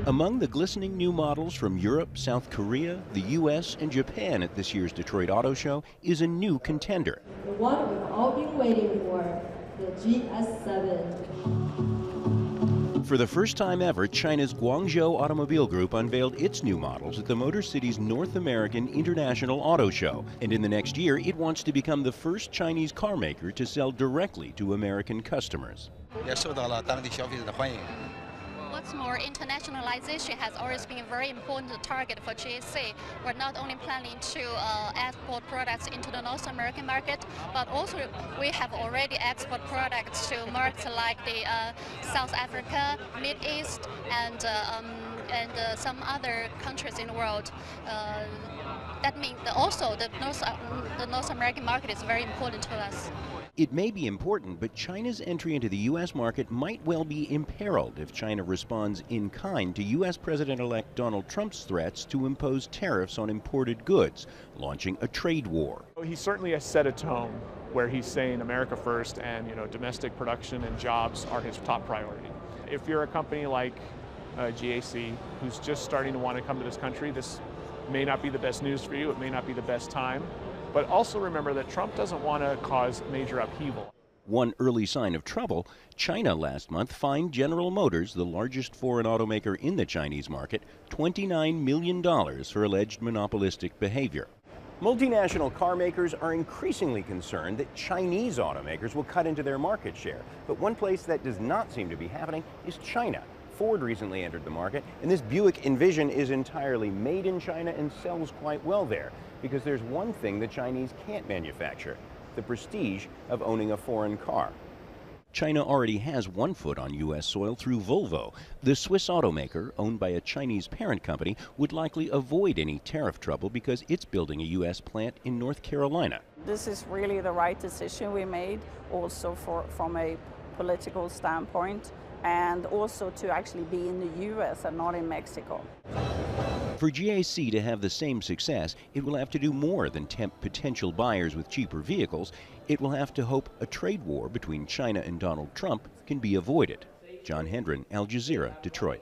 Among the glistening new models from Europe, South Korea, the U.S., and Japan at this year's Detroit Auto Show is a new contender. The one we've all been waiting for, the GS7. For the first time ever, China's Guangzhou Automobile Group unveiled its new models at the Motor City's North American International Auto Show. And in the next year, it wants to become the first Chinese car maker to sell directly to American customers. What's more, internationalization has always been a very important target for GAC. We're not only planning to export products into the North American market, but also we have already export products to markets like the South Africa, Mid East, and some other countries in the world. That means that also the North American market is very important to us. It may be important, but China's entry into the U.S. market might well be imperiled if China responds in kind to U.S. President-elect Donald Trump's threats to impose tariffs on imported goods, launching a trade war. He certainly has set a tone where he's saying America first and domestic production and jobs are his top priority. If you're a company like GAC who's just starting to want to come to this country, this may not be the best news for you, it may not be the best time. But also remember that Trump doesn't want to cause major upheaval. One early sign of trouble, China last month fined General Motors, the largest foreign automaker in the Chinese market, $29 million for alleged monopolistic behavior. Multinational car makers are increasingly concerned that Chinese automakers will cut into their market share. But one place that does not seem to be happening is China. Ford recently entered the market, and this Buick Envision is entirely made in China and sells quite well there. Because there's one thing the Chinese can't manufacture: the prestige of owning a foreign car. China already has one foot on U.S. soil through Volvo. The Swiss automaker, owned by a Chinese parent company, would likely avoid any tariff trouble because it's building a U.S. plant in North Carolina. This is really the right decision we made, also from a political standpoint, and also to actually be in the U.S. and not in Mexico. For GAC to have the same success, it will have to do more than tempt potential buyers with cheaper vehicles. It will have to hope a trade war between China and Donald Trump can be avoided. John Hendren, Al Jazeera, Detroit.